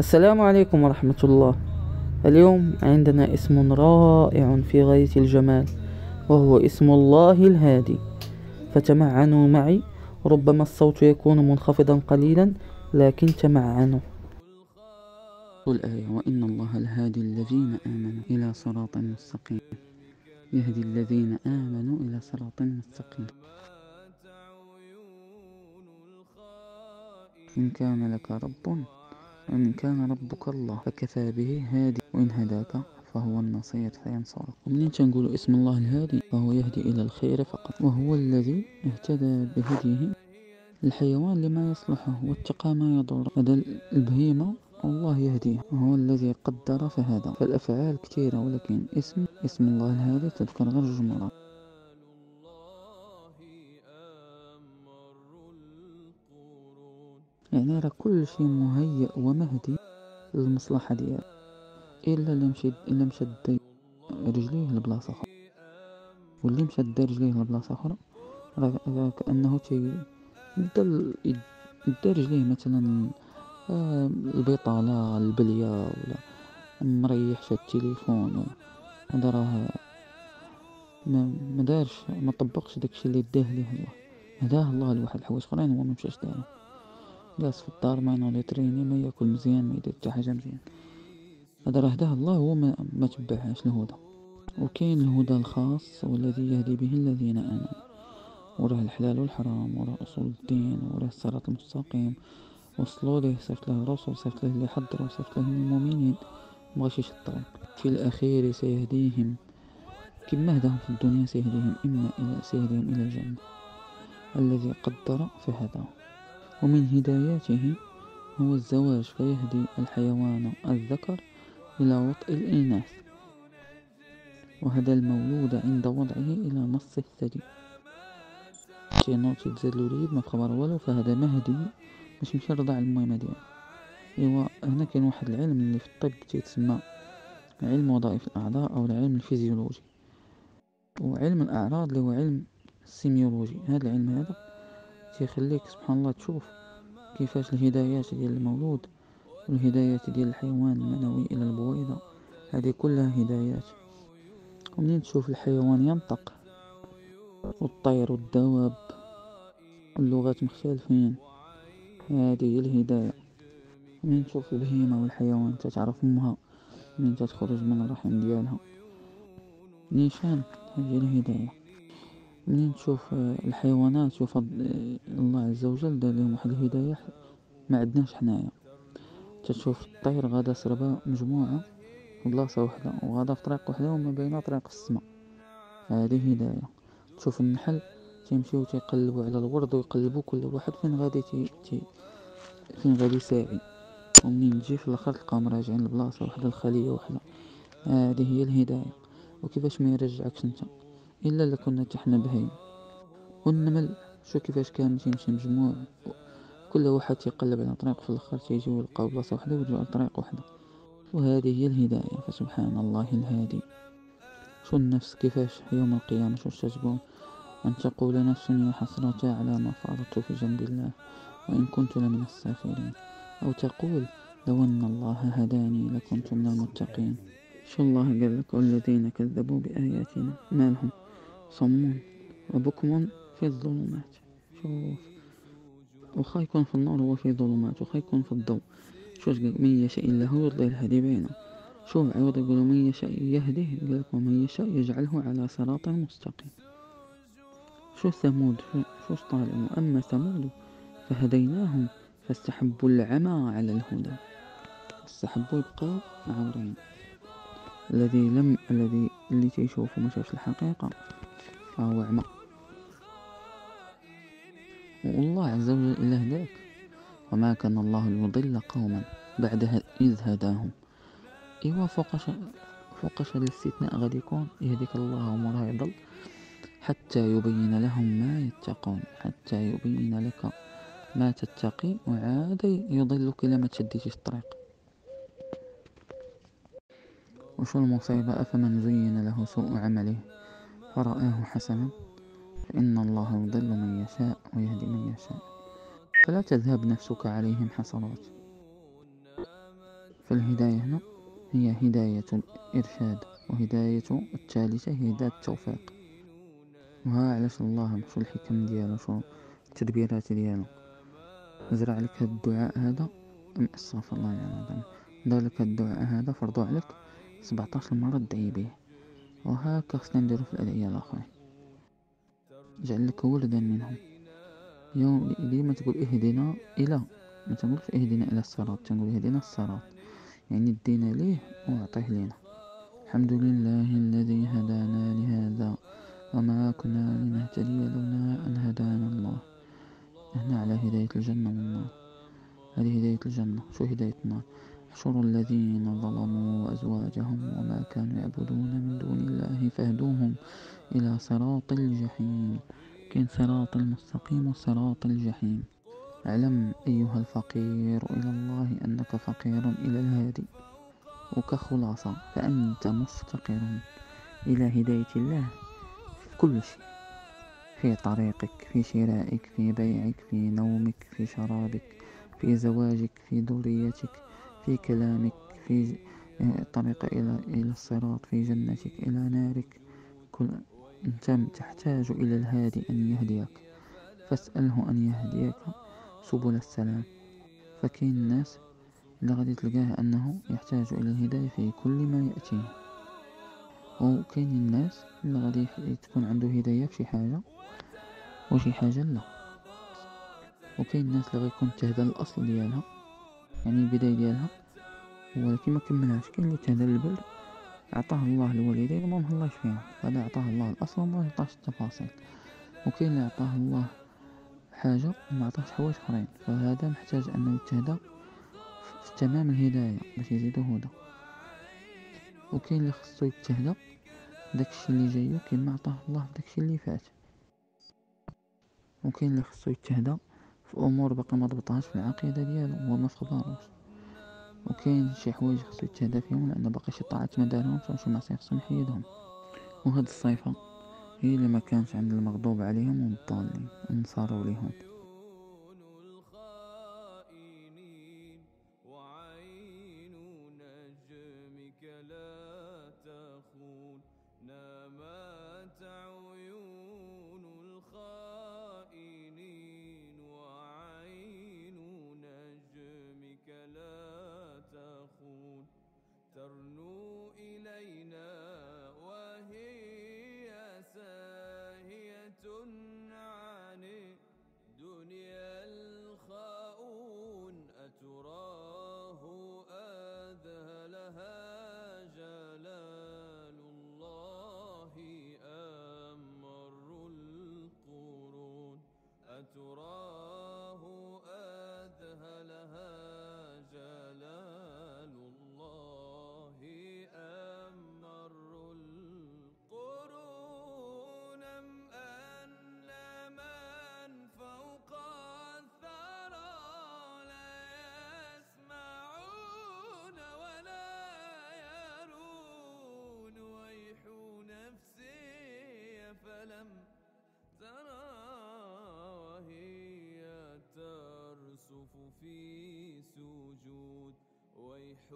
السلام عليكم ورحمة الله. اليوم عندنا اسم رائع في غاية الجمال، وهو اسم الله الهادي. فتمعنوا معي، ربما الصوت يكون منخفضا قليلا، لكن تمعنوا. الآية: وإن الله الهادي الذين آمنوا إلى صراط مستقيم. يهدي الذين آمنوا إلى صراط مستقيم. إن كان لك رب، وإن كان ربك الله فكفى به هادي، وإن هداك فهو النصير سينصرك. ومنين تنقول اسم الله الهادي؟ فهو يهدي إلى الخير فقط، وهو الذي اهتدى بهديه الحيوان لما يصلحه واتقى ما يضره. هذا البهيمة الله يهديها، وهو الذي قدر فهدى. فالأفعال كثيرة، ولكن اسم الله الهادي تذكر غير جملة. يعني راه كل شيء مهيئ ومهدي للمصلحة ديالك، إلا اللي مشد رجليه لبلاصة أخرى، واللي مشد رجليه لبلاصة أخرى راه كأنه يبدا رجليه مثلا البطالة، البلية، ولا مريح في التليفون. هذا راه ما دارش، ما طبقش داكشي اللي داه ليه الله. هداه الله لواحد الحوايج اخرين هو ما مشاش دارهم. جالس في الدار ما ينوض يتريني، ما ياكل مزيان، ما يدير حتى حاجه مزيان. هذا راه هداه الله، هو ما تبعهاش الهدى. وكاين الهدى الخاص والذي يهدي به الذين آمنوا، وراه الحلال والحرام، وراه أصول الدين، وراه الصراط المستقيم. وصلوا ليه، صيفط له الرسل، صيفط له اللي حضروا، صيفط لهم المؤمنين. مغشيش الطريق في الأخير سيهديهم، كما هداهم في الدنيا سيهديهم إلى الجنة. الذي قدر فهدى. ومن هداياته هو الزواج، فيهدي الحيوان الذكر إلى وطء الإناث، وهدى المولود عند وضعه إلى مص الثدي. كي تزاد الوليد ما خبر والو، فهذا مهدي باش يمشي يرضع الميمة ديالو. ايوا هنا كاين واحد العلم اللي في الطب تيتسمى علم وظائف الأعضاء أو العلم الفيزيولوجي، وعلم الأعراض اللي هو علم السيميولوجي. هذا العلم هذا تيخليك سبحان الله تشوف كيفاش الهدايات ديال المولود والهدايات ديال الحيوان المنوي إلى البويضة، هذه كلها هدايات. ومنين تشوف الحيوان ينطق، والطير والدواب واللغات مختلفين، هذه هي الهداية. منين تشوف البهيمة والحيوان تتعرف أمها منين تخرج من الرحم ديالها، نيشان، هذه الهداية. منين تشوف الحيوانات، شوف الله عز وجل دار لهم واحد الهداية ما عندناش حنايا. تشوف الطير غادا سربا مجموعة في بلاصة وحدة، وغادا في طريق وحدة وما بينها طريق في السماء، هذه هداية. تشوف النحل تيمشيو تيقلبوا على الورد، ويقلبوا كل واحد فين غادي فين غادي ساعي، ومنين تجي في الاخر تلقاهم راجعين لبلاصة وحدة، الخلية وحدة. هذه هي الهداية. وكيفاش ما يرجعكش انت الا الا كنا حنا بهايم. والنمل شو كيفاش كان تيمشي مجموع، كل واحد يقلب على طريق، في الاخر تيجيو يلقاو بلاصة وحدة ويرجعوا لطريق وحدة. وهذه هي الهداية. فسبحان الله الهادي. شو النفس كيفاش يوم القيامة شو تقول؟ أن تقول نفس يا حسرة على ما فرطت في جنب الله وإن كنت لمن الساخرين، أو تقول لو أن الله هداني لكنت من المتقين. شو الله قال لك؟ والذين كذبوا بآياتنا ما لهم صم وبكم في الظلمات. شوف، وخا يكون في النور هو في ظلمات، وخا يكون في الضوء. شو من يشاء الله يضلل الهدي بينه. شوف عوض يقولوا من يشاء يهده، قال لك ومن يشاء يجعله على صراط مستقيم. شو ثمود، شو طالع؟ وأما ثمود فهديناهم فاستحبوا العمى على الهدى. استحبوا يبقوا معورين. اللي تيشوف وما شافش الحقيقة فهو أعمى. والله عز وجل إلا هداك، وما كان الله ليضل قوما بعد إذ هداهم. إيوا فوقاش الاستثناء غادي يكون يهديك الله وما راه يضل، حتى يبين لهم ما يتقون، حتى يبين لك ما تتقي، وعاد يضلك لما تشديش الطريق. وشو المصيبة؟ أفمن زين له سوء عمله فرآه حسنا فإن الله يضل من يشاء ويهدي من يشاء، فلا تذهب نفسك عليهم حسرات. فالهداية هنا هي هداية الإرشاد، وهداية الثالثة هي هداية التوفيق. وها علاش الله شو الحكم ديالو، شو التدبيرات ديالو. زرع لك هاد الدعاء هذا، استغفر الله العظيم، دار لك هاد الدعاء هذا فرضو عليك 17 مرة تدعي به. وهكا خصنا نديرو في الأدعية الآخرين. جعل لك ولدا منهم. يوم ديما تقول اهدنا إلى، ما تنقولش اهدنا إلى الصراط، تنقول اهدنا الصراط، يعني ادينا ليه واعطيه لينا. الحمد لله الذي هدانا لهذا وما كنا لنهتدي لولا أن هدانا الله. احنا على هداية الجنة والنار. هذه هداية الجنة. شو هداية النار؟ احشروا الذين ظلموا أزواجهم وما كانوا يعبدون من دون الله فاهدوهم إلى صراط الجحيم. كاين صراط المستقيم وصراط الجحيم. اعلم أيها الفقير إلى الله أنك فقير إلى الهادي. وكخلاصة فأنت مفتقر إلى هداية الله في كل شيء، في طريقك، في شرائك، في بيعك، في نومك، في شرابك، في زواجك، في ذريتك، في كلامك، في الطريق إلى الصراط، في جنتك إلى نارك. أنت تحتاج إلى الهادي أن يهديك، فاسأله أن يهديك سبل السلام. فكاين الناس اللي غادي تلقاه أنه يحتاج إلى الهداية في كل ما يأتيه، وكاين الناس اللي غادي تكون عنده هداية في شي حاجة وشي حاجة لا. وكاين الناس اللي غيكون تهدى الأصل ديالها، يعني البداية ديالها، ولكن ما كملهاش. كاين اللي تهدى للبر أعطاه الله الوالدين وما مهلاش فيهم، هذا أعطاه الله الأصل وما عطاش التفاصيل. وكاين اللي أعطاه الله حاجة وما عطاش حوايج أخرين، فهذا محتاج أنه يتهدى في تمام الهداية باش يزيدو هدى. وكاين اللي خصو يتهدى داكشي اللي جايو كاين ما عطاه الله داكشي اللي فات. وكاين اللي خصو يتهدى في امور باقي ما ضبطهاش في العقيده ديالو وما في خباروش. وكاين شي حوايج خصو يتهدى فيهم لان باقي شي طاعات ما دارهمش وشي معصيه خصو يحيدهم. وهاد الصفه هي اللي ما كانش عند المغضوب عليهم والضالين انصاروا ليهم. ترنو إلينا وهي ساهية عن دنيا الخاؤون. أتراه أذهلها جلال الله أمر القرون. أتراه أذهلها جلال الله أمر القرون. أم أن من فوق الثرى لا يسمعون ولا يرون. ويح نفسي فلم ترى وهي ترسف في سجود. ويح